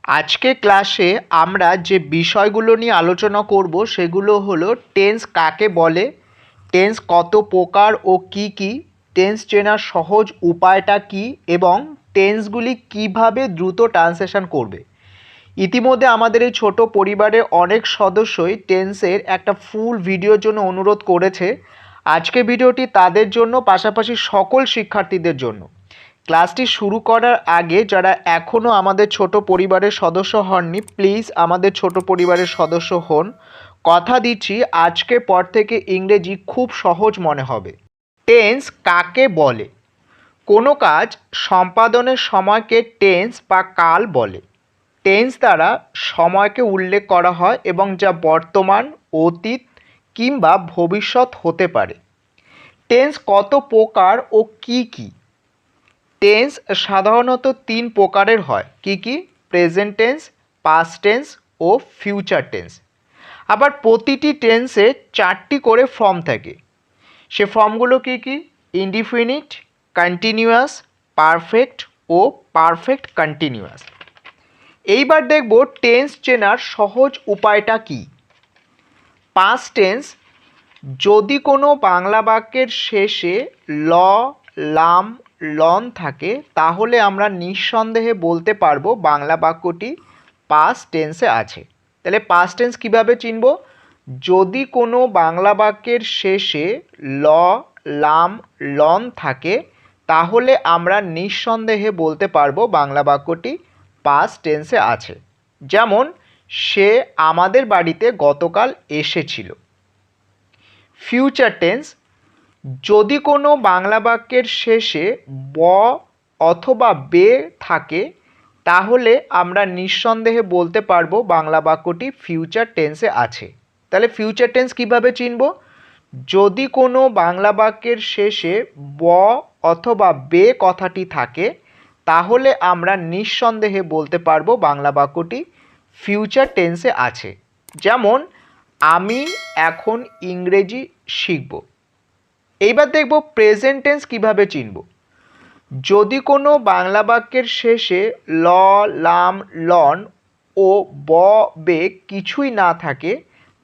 আজকে ক্লাসে আমরা যে বিষয়গুলো নিয়ে আলোচনা করব সেগুলো হলো টেন্স কাকে বলে, টেন্স কত প্রকার ও কি কি, টেন্স চেনার সহজ উপায়টা কি এবং টেন্সগুলি কিভাবে দ্রুত ট্রান্সলেশন করবে। ইতিমধ্যে আমাদের এই ছোট পরিবারের অনেক সদস্যই টেন্সের একটা ফুল ভিডিওর জন্য অনুরোধ করেছে। আজকে ভিডিওটি তাদের জন্য, পাশাপাশি সকল শিক্ষার্থীদের জন্য। ক্লাসটি শুরু করার আগে যারা এখনও আমাদের ছোট পরিবারের সদস্য হননি, প্লিজ আমাদের ছোট পরিবারের সদস্য হন। কথা দিচ্ছি আজকের পর থেকে ইংরেজি খুব সহজ মনে হবে। টেন্স কাকে বলে? কোনো কাজ সম্পাদনের সময়কে টেন্স বা কাল বলে। টেন্স দ্বারা সময়কে উল্লেখ করা হয় এবং যা বর্তমান, অতীত কিংবা ভবিষ্যৎ হতে পারে। টেন্স কত প্রকার ও কি কি? টেন্স সাধারণত তিন প্রকারের হয়। কি কি? প্রেজেন্ট টেন্স, পাস্ট টেন্স ও ফিউচার টেন্স। আবার প্রতিটি টেন্সে চারটি করে ফর্ম থাকে। সে ফর্মগুলো কি কি? ইনডিফিনিট, কন্টিনিউয়াস, পারফেক্ট ও পারফেক্ট কন্টিনিউয়াস। এইবার দেখব টেন্স চেনার সহজ উপায়টা কি। পাস্ট টেন্স, যদি কোনো বাংলা বাক্যের শেষে ল, লাম, লন থাকে তাহলে আমরা নিঃসন্দেহে বলতে পারবো বাংলা বাক্যটি পাস্ট টেন্সে আছে। তাহলে পাস্ট টেন্স কীভাবে চিনব? যদি কোনো বাংলা বাক্যের শেষে ল, লাম, লন থাকে তাহলে আমরা নিঃসন্দেহে বলতে পারবো বাংলা বাক্যটি পাস্ট টেন্সে আছে। যেমন, সে আমাদের বাড়িতে গতকাল এসেছিল। ফিউচার টেন্স, যদি কোনো বাংলা বাক্যের শেষে ব অথবা বে থাকে তাহলে আমরা নিঃসন্দেহে বলতে পারবো বাংলা বাক্যটি ফিউচার টেন্সে আছে। তাহলে ফিউচার টেন্স কিভাবে চিনব? যদি কোনো বাংলা বাক্যের শেষে ব অথবা বে কথাটি থাকে তাহলে আমরা নিঃসন্দেহে বলতে পারবো বাংলা বাক্যটি ফিউচার টেন্সে আছে। যেমন, আমি এখন ইংরেজি শিখব। এইবার দেখব প্রেজেন্ট টেন্স কীভাবে চিনব। যদি কোনো বাংলা বাক্যের শেষে ল, লাম, লন ও ব, বে কিছুই না থাকে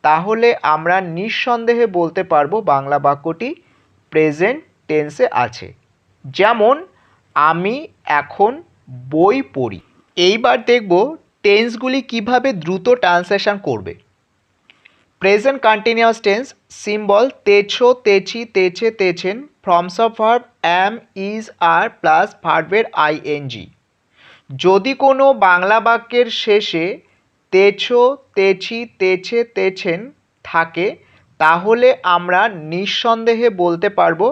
তাহলে আমরা নিঃসন্দেহে বলতে পারবো বাংলা বাক্যটি প্রেজেন্ট টেন্সে আছে। যেমন, আমি এখন বই পড়ি। এইবার দেখব টেন্সগুলি কিভাবে দ্রুত ট্রান্সলেশন করবে। প্রেজেন্ট কন্টিনিউয়াস টেন্স, সিম্বল তেছো, তেছি, তেছে, তেছেন, forms of verb am, is, are plus ভার্বের আইএনজি। যদি কোনো বাংলা বাক্যের শেষে তেছো, তেছি, তেছে, তেছেন থাকে তাহলে আমরা নিঃসন্দেহে বলতে পারবো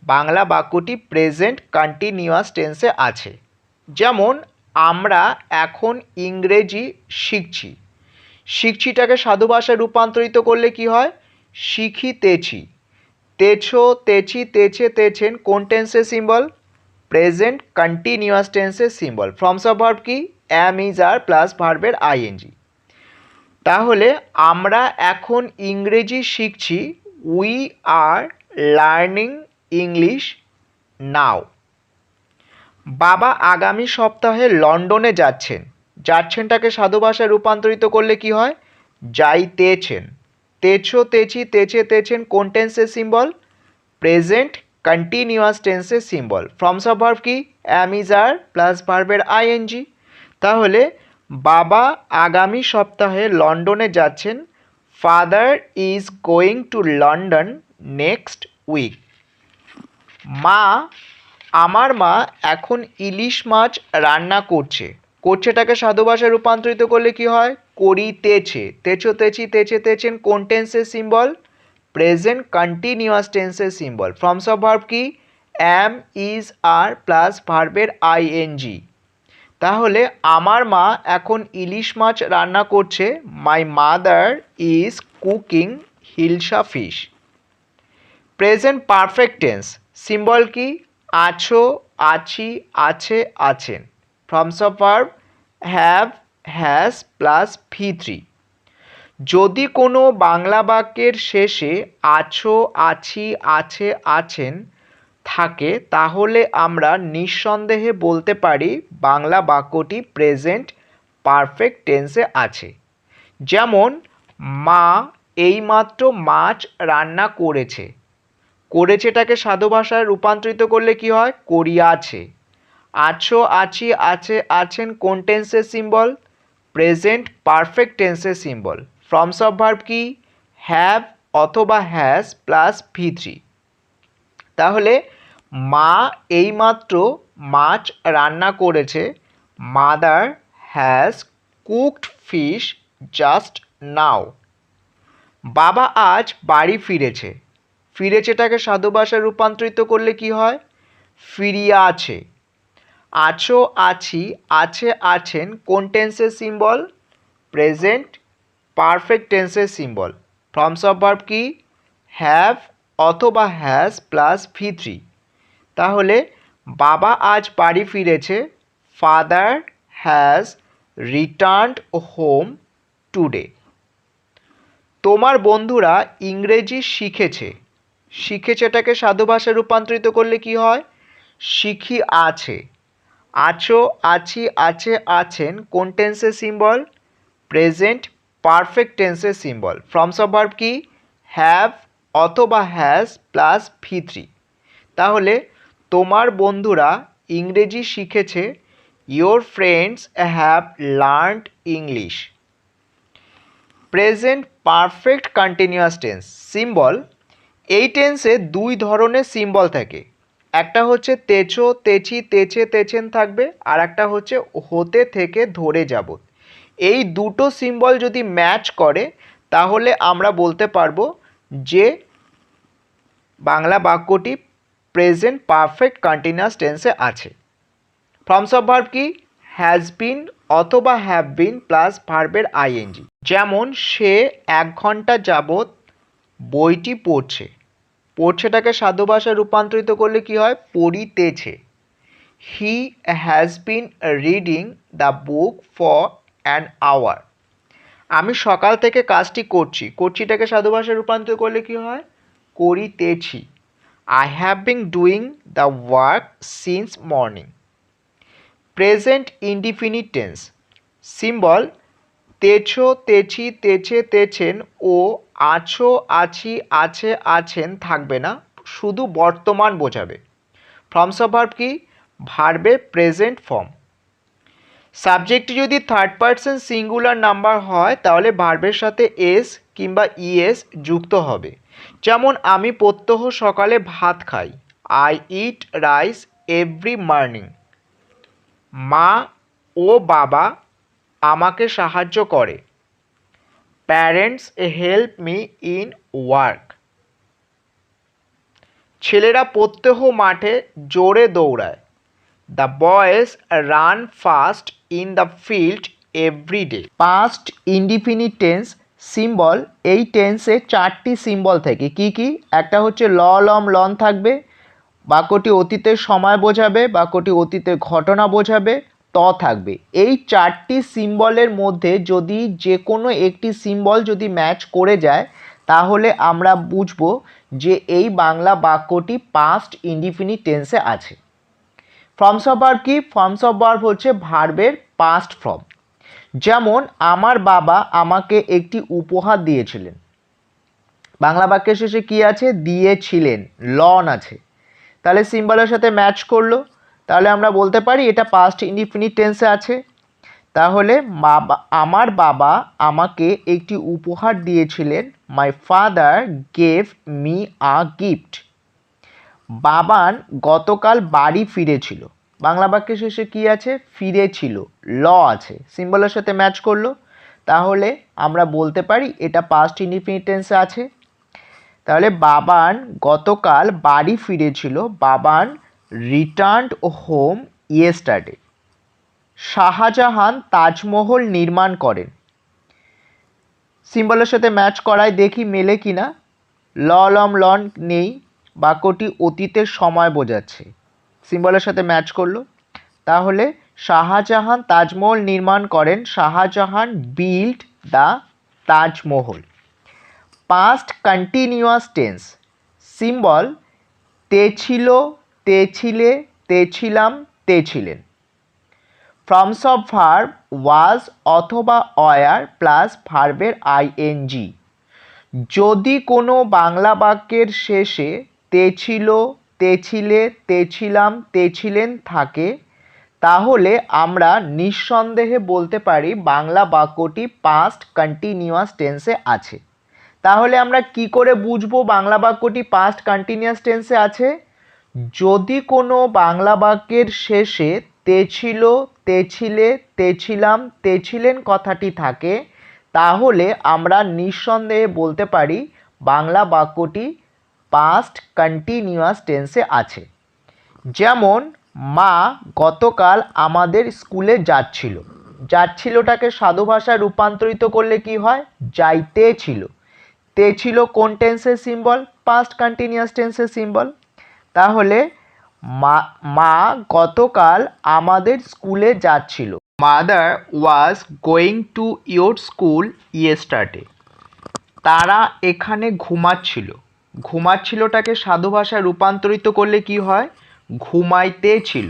বাংলা বাক্যটি প্রেজেন্ট কন্টিনিউয়াস টেন্সে আছে। যেমন, আমরা এখন ইংরেজি শিখছি। শিখছিটাকে সাধু ভাষায় রূপান্তরিত করলে কি হয়? শিখিতেছি। তেছো, তেছি, তেছে, তেছেন কোন টেন্সের সিম্বল? প্রেজেন্ট কন্টিনিউয়াস টেন্সের সিম্বল। ফর্মস অফ ভার্ব কি? অ্যাম, ইজ, আর প্লাস ভার্বের আইএনজি। তাহলে আমরা এখন ইংরেজি শিখছি। উই আর লার্নিং ইংলিশ নাও। বাবা আগামী সপ্তাহে লন্ডনে যাচ্ছেন। যাচ্ছেনটাকে সাধু ভাষায় রূপান্তরিত করলে কি হয়? যাইতেছেন। তেছো, তেছি, তেছে, তেছেন কোন টেন্সের সিম্বল? প্রেজেন্ট কন্টিনিউয়াস টেন্সের সিম্বল। ফর্মস অফ ভার্ব কি? অ্যাম, ইজ, আর প্লাস ভার্বের আইএনজি। তাহলে বাবা আগামী সপ্তাহে লন্ডনে যাচ্ছেন। Father is going to London next week. আমার মা এখন ইলিশ মাছ রান্না করছে। করছেটাকে সাধু ভাষায় রূপান্তরিত করলে কি হয়? করিতেছে। তেছো, তেছি, তেছে, তেছেন কোন টেন্সের সিম্বল? প্রেজেন্ট কন্টিনিউয়াস টেন্সের সিম্বল। ফর্মস অফ ভার্ব কি? অ্যাম, ইজ, আর প্লাস ভার্বের আইএনজি। তাহলে আমার মা এখন ইলিশ মাছ রান্না করছে। My mother is cooking hilsa fish. Present perfect tense, symbol কি? আছো, আছি, আছে, আছেন। Forms of verb have, has plus V3। যদি কোনো বাংলা বাক্যের শেষে আছো, আছি, আছে, আছেন থাকে তাহলে আমরা নিঃসন্দেহে বলতে পারি বাংলা বাক্যটি প্রেজেন্ট পারফেক্ট টেন্সে আছে। যেমন মা এইমাত্র মাছ রান্না করেছে। করেছেটাকে সাধু ভাষায় রূপান্তরিত করলে কি হয়? করিয়াছে। আছো, আছি, আছে, আছেন কোন টেন্সের সিম্বল? প্রেজেন্ট পারফেক্ট টেন্সের সিম্বল। ফর্মস অফ ভার্ব কি? হ্যাভ অথবা হ্যাজ প্লাস V3। তাহলে মা এইমাত্র মাছ রান্না করেছে। Mother has cooked fish just now. বাবা আজ বাড়ি ফিরেছে। ফিরেছেটাকে সাধু ভাষায় রূপান্তরিত করলে কি হয়? ফিরিয়াছে। আছো, আছি, আছে, আছেন কোন টেন্সের সিম্বল? প্রেজেন্ট পারফেক্ট টেন্সের সিম্বল। ফর্মস অফ ভার্ব কি? হ্যাভ অথবা হ্যাজ প্লাস V3। তাহলে বাবা আজ বাড়ি ফিরেছে। Father has returned home today. তোমার বন্ধুরা ইংরেজি শিখেছে। শিখেছেটাকে সাধু ভাষায় রূপান্তরিত করলে কি হয়? শিখি আছে। আছো, আছি, আছে, আছেন কোন টেন্সের সিম্বল? প্রেজেন্ট পারফেক্ট টেন্সের সিম্বল। ফর্মস অফ ভার্ব কি? হ্যাভ অথবা হ্যাজ প্লাস V3। তাহলে তোমার বন্ধুরা ইংরেজি শিখেছে। Your friends have learned English. Present perfect continuous tense symbol. এই টেন্সে দুই ধরনের সিম্বল থাকে। একটা হচ্ছে তেছো, তেছি, তেছে, তেছেন থাকবে, আর একটা হচ্ছে হতে থেকে ধরে যাব। এই দুটো সিম্বল যদি ম্যাচ করে তাহলে আমরা বলতে পারবো যে বাংলা বাক্যটি প্রেজেন্ট পারফেক্ট কন্টিনিউয়াস টেন্সে আছে। ফর্মস অফ ভার্ব কি? হ্যাজ বিন অথবা হ্যাভ বিন প্লাস ভার্বের আইএনজি। যেমন সে 1 ঘন্টা যাবৎ বইটি পড়ছে। পড়ছেটাকে সাধু ভাষায় রূপান্তরিত করলে কি হয়? পড়িতেছে। He has been reading the book for an hour. আমি সকাল থেকে কাজটি করছি। করছিটাকে সাধু ভাষায় রূপান্তরিত করলে কি হয়? করিতেছি। I have been doing the work since morning. Present indefinite tense symbol. তেছো, তেছি, তেছে, তেছেন ও আছো, আছি, আছে, আছেন থাকবে না, শুধু বর্তমান বোঝাবে। ফর্মস অফ ভার্ব কি? ভার্বের প্রেজেন্ট ফর্ম। সাবজেক্টটি যদি থার্ড পারসন সিঙ্গুলার নাম্বার হয় তাহলে ভার্বের সাথে এস কিংবা ইএস যুক্ত হবে। যেমন আমি প্রত্যহ সকালে ভাত খাই। I eat rice every morning. মা ও বাবা আমাকে সাহায্য করে। Parents help me in work. ছেলেরা প্রত্যহ মাঠে জোরে দৌড়ায়। The boys run fast in the field every day. Past indefinite tense symbol. এই টেন্সে 4টি সিম্বল থাকে। কি কি? একটা হচ্ছে ল, লম, লন থাকবে। বাক্যটি অতীতের সময় বোঝাবে, বাক্যটি অতীতের ঘটনা বোঝাবে, ত থাকবে। এই 4টি সিম্বলের মধ্যে যদি যে কোনো একটি সিম্বল যদি ম্যাচ করে যায় তাহলে আমরা বুঝবো যে এই বাংলা বাক্যটি পাস্ট ইনডিফিনিট টেন্সে আছে। ফর্মস অফ ভার্ব কি? ফর্মস অফ ভার্ব হচ্ছে ভার্বের পাস্ট ফর্ম। যেমন আমার বাবা আমাকে একটি উপহার দিয়েছিলেন। বাংলা বাক্যের শেষে কি আছে? দিয়েছিলেন, লন আছে। তাহলে সিম্বলের সাথে ম্যাচ করলো। তাহলে আমরা বলতে পারি এটা পাস্ট ইনডিফিনিট টেন্সে আছে। তাহলে আমার বাবা আমাকে একটি উপহার দিয়েছিলেন। My father gave me a gift. Baban গতকাল বাড়ি ফিরেছিল। বাংলা বাক্যের শেষে কি আছে? ফিরেছিল, ল আছে। সিম্বলের সাথে ম্যাচ করলো। তাহলে আমরা বলতে পারি এটা পাস্ট ইনডিফিনিট টেন্সে আছে। তাহলে বাবান গতকাল বাড়ি ফিরেছিল। Baban returned home yesterday. Shah Jahan Taj Mahal নির্মাণ করেন। সিম্বলের সাথে ম্যাচ করায় দেখি মেলে কিনা। ল, লম, লন নেই, বাক্যটি অতীতের সময় বোঝাচ্ছে। সিম্বলের সাথে ম্যাচ করলো। তাহলে শাহজাহান তাজমহল নির্মাণ করেন। Shah Jahan build the Taj Mahal. Past continuous tense symbol. তেছিল, তেছিলে, তেছিলাম, তেছিলেন। ফর্মস অফ ভার্ব ওয়াজ অথবা অয়ার প্লাস ভার্বের আইএনজি। যদি কোনো বাংলা বাক্যের শেষে তে ছিল, তে ছিলে, তে ছিলাম, তে ছিলেন থাকে, তাহলে আমরা নিঃসন্দেহে বলতে পারি বাংলা বাক্যটি পাস্ট কন্টিনিউয়াস টেন্সে আছে। তাহলে আমরা কি করে বুঝবো বাংলা বাক্যটি পাস্ট কন্টিনিউয়াস টেন্সে আছে? যদি কোনো বাংলা বাক্যের শেষে তে ছিল, তে ছিলে, তে ছিলাম, তে ছিলেন কথাটি থাকে, তাহলে আমরা নিঃসন্দেহে বলতে পারি বাংলা বাক্যটি পাস্ট কন্টিনিউয়াস টেন্সে আছে। যেমন মা গতকাল আমাদের স্কুলে যাচ্ছিল। যাচ্ছিলটাকে সাধু ভাষায় রূপান্তরিত করলে কি হয়? যাইতে ছিল। তে ছিল কোন টেন্সের সিম্বল? পাস্ট কন্টিনিউয়াস টেন্সের সিম্বল। তাহলে মা গতকাল আমাদের স্কুলে যাচ্ছিল। Mother was going to your school yesterday. তারা এখানে ঘুমাচ্ছিল। ঘুমাচ্ছিলটাকে সাধু ভাষায় রূপান্তরিত করলে কি হয়? ঘুমাইতে ছিল।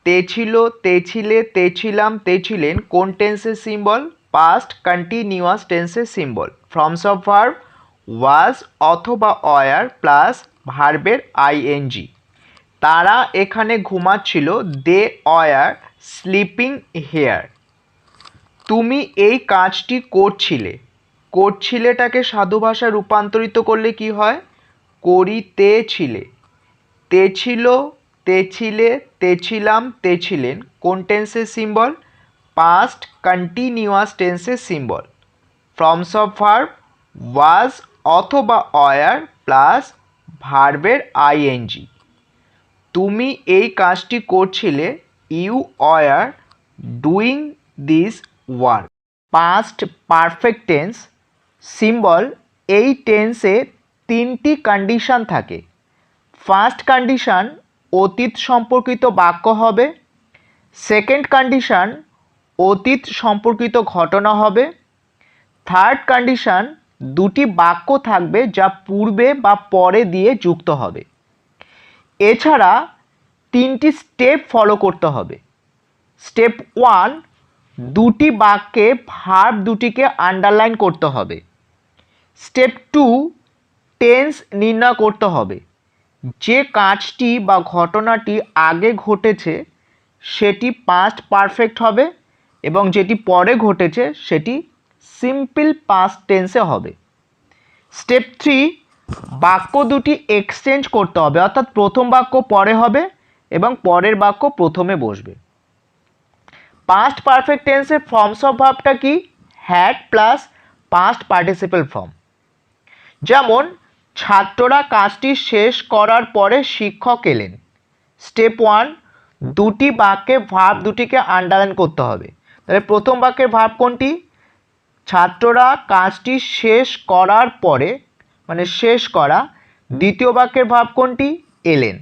তে ছিল, তে ছিলে, তে ছিলাম, তে ছিলেন কোন টেন্সের সিম্বল? পাস্ট কন্টিনিউয়াস টেন্সের symbol. Forms of verb was অথবা অয়ার প্লাস ভার্বের আইএনজি। তারা এখানে ঘুমাচ্ছিল, দে অয়ার স্লিপিং হেয়ার। তুমি এই কাজটি করছিলে। করছিলেটাকে সাধু ভাষায় রূপান্তরিত করলে কি হয়? করিতেছিলে। তে ছিল, তে ছিলে, তে ছিলাম, তে ছিলেন কোন টেন্সের সিম্বল? পাস্ট কন্টিনিউয়াস টেন্সের symbol. Forms of verb was অথবা অয়ার প্লাস ভার্বের আইএনজি। তুমি এই কাজটি করছিলে, you were doing this work. Past perfect tense symbol. এই টেন্সে তিনটি কন্ডিশন থাকে। ফার্স্ট কন্ডিশন অতীত সম্পর্কিত বাক্য হবে। সেকেন্ড কন্ডিশন অতীত সম্পর্কিত ঘটনা হবে। থার্ড কন্ডিশন দুটি বাক্য থাকবে যা পূর্বে বা পরে দিয়ে যুক্ত হবে। এছাড়া তিনটি স্টেপ ফলো করতে হবে। স্টেপ 1, দুটি বাক্যে ভার্ব দুটিকে আন্ডারলাইন করতে হবে। স্টেপ 2, টেন্স নির্ণয় করতে হবে। যে কাজটি বা ঘটনাটি আগে ঘটেছে সেটি পাস্ট পারফেক্ট হবে এবং যেটি পরে ঘটেছে সেটি সিম্পল পাস্ট টেন্সে হবে। স্টেপ 3, বাক্য দুটি এক্সচেঞ্জ করতে হবে, অর্থাৎ প্রথম বাক্য পরে হবে এবং পরের বাক্য প্রথমে বসবে। পাস্ট পারফেক্ট টেন্সের ফর্মস অফ ভার্বটা কি? Had plus past participle form. যেমন ছাত্ররা কাজটি শেষ করার পরে শিক্ষক এলেন। স্টেপ 1, দুটি বাক্যে ভার্ব দুটিকে আন্ডারলাইন করতে হবে। তাহলে প্রথম বাক্যের ভার্ব কোনটি? ছাত্ররা কাজটি শেষ করার পরে, মানে শেষ করা। দ্বিতীয় বাক্যের ভার্ব কোনটি? এলেন।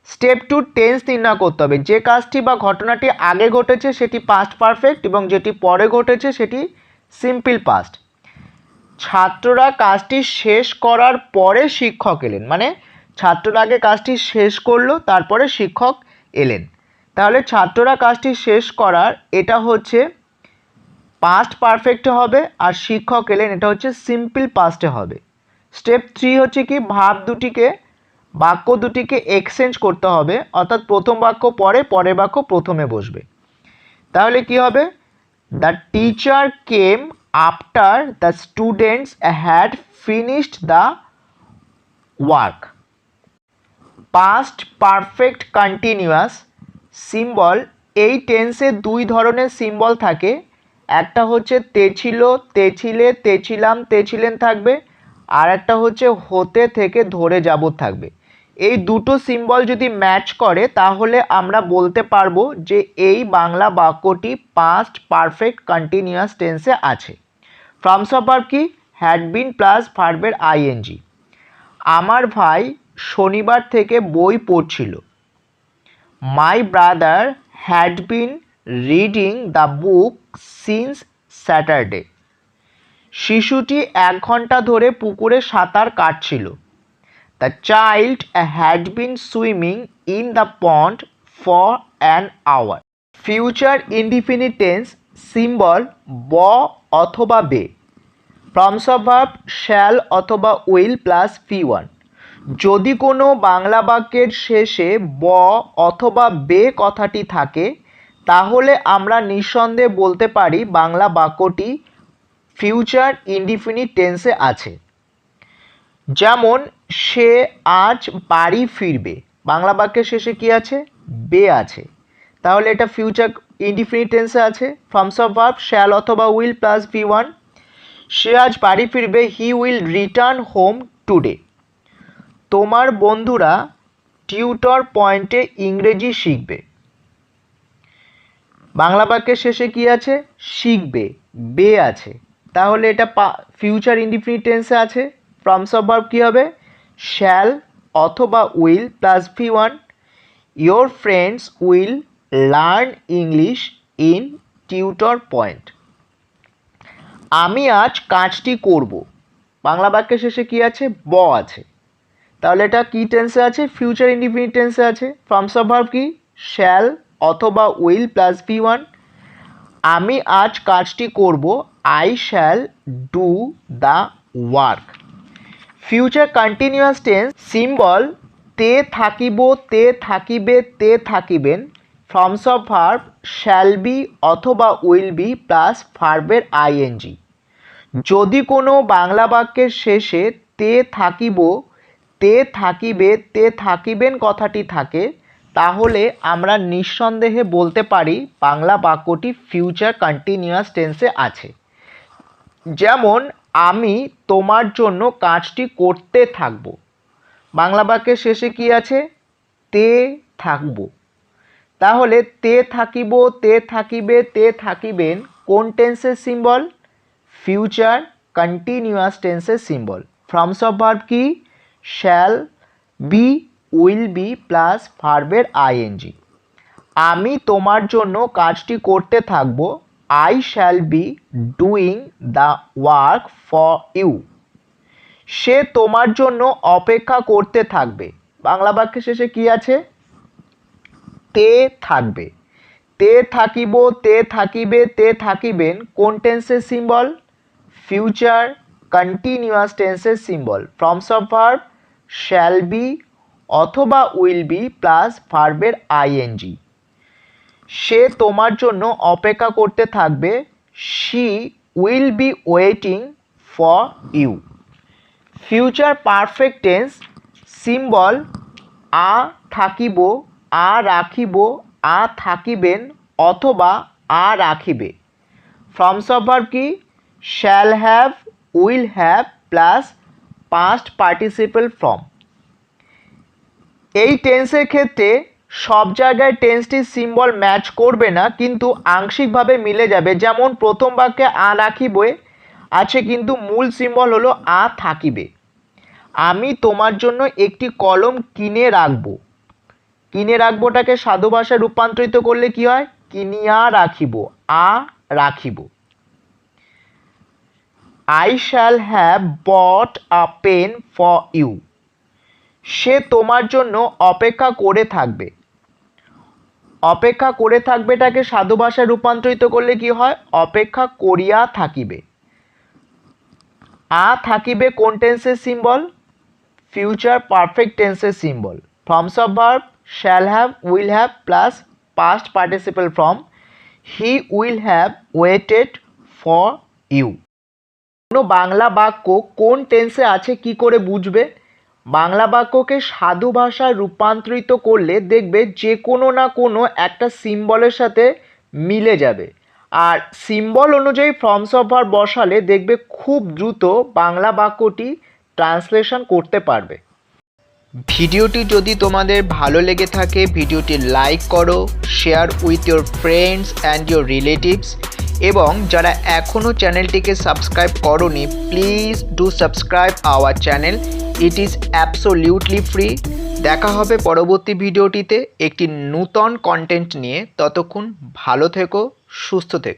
স্টেপ 2, টেন্স নির্ণয় করতে হবে। যে কাজটি বা ঘটনাটি আগে ঘটেছে সেটি পাস্ট পারফেক্ট এবং যেটি পরে ঘটেছে সেটি সিম্পল পাস্ট। ছাত্ররা কাজটি শেষ করার পরে শিক্ষক এলেন, মানে ছাত্ররা আগে কাজটি শেষ করলো তারপরে শিক্ষক এলেন। তাহলে ছাত্ররা কাজটি শেষ করার এটা হচ্ছে পাস্ট পারফেক্টে হবে, আর শিক্ষক এলেন এটা হচ্ছে সিম্পল পাস্টে হবে। স্টেপ 3 হচ্ছে কি? ভার্ব দুটিকে, বাক্য দুটিকে এক্সচেঞ্জ করতে হবে, অর্থাৎ প্রথম বাক্য পরে, পরের বাক্য প্রথমে বসবে। তাহলে কি হবে? The teacher came after the students had finished the work. Past perfect continuous symbol. এই টেন্সে দুই ধরনের সিম্বল থাকে। একটা হচ্ছে তে ছিল, তে ছিলে, তে ছিলাম, তে ছিলেন থাকবে, আর একটা হচ্ছে হতে থেকে ধরে যাবত থাকবে। এই দুটো সিম্বল যদি ম্যাচ করে তাহলে আমরা বলতে পারবো যে এই বাংলা বাক্যটি পাস্ট পারফেক্ট কন্টিনিউয়াস টেন্সে আছে। ফর্মস অফ ভার্ব কি? হ্যাড বিন প্লাস ভার্বের আইএনজি। আমার ভাই শনিবার থেকে বই পড়ছিল। My brother had been reading the book since Saturday. শিশুটি 1 ঘন্টা ধরে পুকুরে সাঁতার কাটছিল। The child had been swimming in the pond for an hour. Future indefinite tense symbol ব অথবা বে, ফর্মস অফ ভার্ব শ্যাল অথবা উইল প্লাস P1। যদি কোনো বাংলা বাক্যের শেষে ব অথবা বে কথাটি থাকে তাহলে আমরা নিঃসন্দেহে বলতে পারি বাংলা বাক্যটি ফিউচার ইনডিফিনিট টেন্সে আছে। যেমন সে আজ বাড়ি ফিরবে, বাংলা বাক্যের শেষে কি আছে? বে আছে, তাহলে এটা ফিউচার ইনডিফিনিট টেন্সে আছে। ফর্মস অফ ভার্ব শ্যাল অথবা উইল প্লাস P1। সে আজ বাড়ি ফিরবে, he will return home today. তোমার বন্ধুরা টিউটর পয়েন্টে ইংরেজি শিখবে, বাংলা বাক্যের শেষে কি আছে? শিখবে, বে আছে, তাহলে এটা ফিউচার ইনডিফিনিট টেন্সে আছে। ফর্মস অফ ভার্ব কী হবে? শ্যাল অথবা will plus P1। Your friends will learn English in tutor point. আমি আজ কাজটি করব, বাংলা বাক্যের শেষে কি আছে? ব আছে, তাহলে এটা কি টেন্সে আছে? ফিউচার ইনডিফিনিট টেন্সে আছে। ফর্মস অফ ভার্ব কি? শ্যাল অথবা উইল প্লাস P1। আমি আজ কাজটি করব, I shall do the work. Future continuous tense symbol তে থাকিব, তে থাকিবে, তে থাকিবেন। Forms of verb shall be অথবা উইল বি প্লাস ভার্বের আইএনজি। যদি কোনো বাংলা বাক্যের শেষে তে থাকিব, তে থাকিবে, তে থাকিবেন কথাটি থাকে তাহলে আমরা নিঃসন্দেহে বলতে পারি বাংলা বাক্যটি ফিউচার কন্টিনিউয়াস টেন্সে আছে। যেমন আমি তোমার জন্য কাজটি করতে থাকব, বাংলা বাক্যের শেষে কি আছে? তে থাকব, তাহলে তে থাকিব, তে থাকিবে, তে থাকিবেন কোন টেন্সের সিম্বল? ফিউচার কন্টিনিউয়াস টেন্সের সিম্বল। ফর্মস অফ ভার্ব কি? Shall be, will be plus ভার্বের আইএনজি। আমি তোমার জন্য কাজটি করতে থাকব, I shall be doing the work for you. সে তোমার জন্য অপেক্ষা করতে থাকবে, বাংলা বাক্যের শেষে কি আছে? তে থাকবে, তে থাকিব, তে থাকিবে, তে থাকিবেন কোন টেন্সের সিম্বল? ফিউচার কন্টিনিউয়াস টেন্সের symbol. Forms of verb shall be অথবা উইল বি প্লাস ভার্বের আইএনজি। সে তোমার জন্য অপেক্ষা করতে থাকবে, she will be waiting for you. Future perfect tense symbol আ থাকিব, আ রাখিব, আ থাকিবেন অথবা আ রাখিবে। ফর্মস অফ ভার্ব কি? Shall have, will have plus past participle form. এই টেন্সের ক্ষেত্রে সব জায়গায় টেন্সটির সিম্বল ম্যাচ করবে না, কিন্তু আংশিকভাবে মিলে যাবে। যেমন প্রথম বাক্যে আ রাখিবে আছে কিন্তু মূল সিম্বল হলো আ থাকিবে। আমি তোমার জন্য একটি কলম কিনে রাখব, কিনে রাখবোটাকে সাধু ভাষায় রূপান্তরিত করলে কি হয়? কিনিয়া রাখিব, আ রাখিব। I shall have bought a pen for you. সে তোমার জন্য অপেক্ষা করে থাকবে, অপেক্ষা করে থাকবেটাকে সাধু ভাষায় রূপান্তরিত করলে কি হয়? অপেক্ষা করিয়া থাকিবে। আ থাকিবে কোন টেন্সের সিম্বল? ফিউচার পারফেক্ট টেন্সের symbol. Forms of verb shall have, will have plus past participle form. He will have waited for you. কোনো বাংলা বাক্য কোন টেন্সে আছে কি করে বুঝবে? বাংলা বাক্যকে সাধু ভাষায় রূপান্তরিত করলে দেখবে যে কোনো না কোনো একটা সিম্বলের সাথে মিলে যাবে, আর সিম্বল অনুযায়ী ফর্মস অফ ভার্ব বসালে দেখবে খুব দ্রুত বাংলা বাক্যটি ট্রান্সলেশন করতে পারবে। ভিডিওটি যদি তোমাদের ভালো লেগে থাকে ভিডিওটি লাইক করো, share with your friends and your relatives, এবং যারা এখনও চ্যানেলটিকে সাবস্ক্রাইব করোনি please do subscribe our channel. It is absolutely free. দেখা হবে পরবর্তী ভিডিওটিতে একটি নূতন কন্টেন্ট নিয়ে। ততক্ষণ ভালো থেকো, সুস্থ থেকো।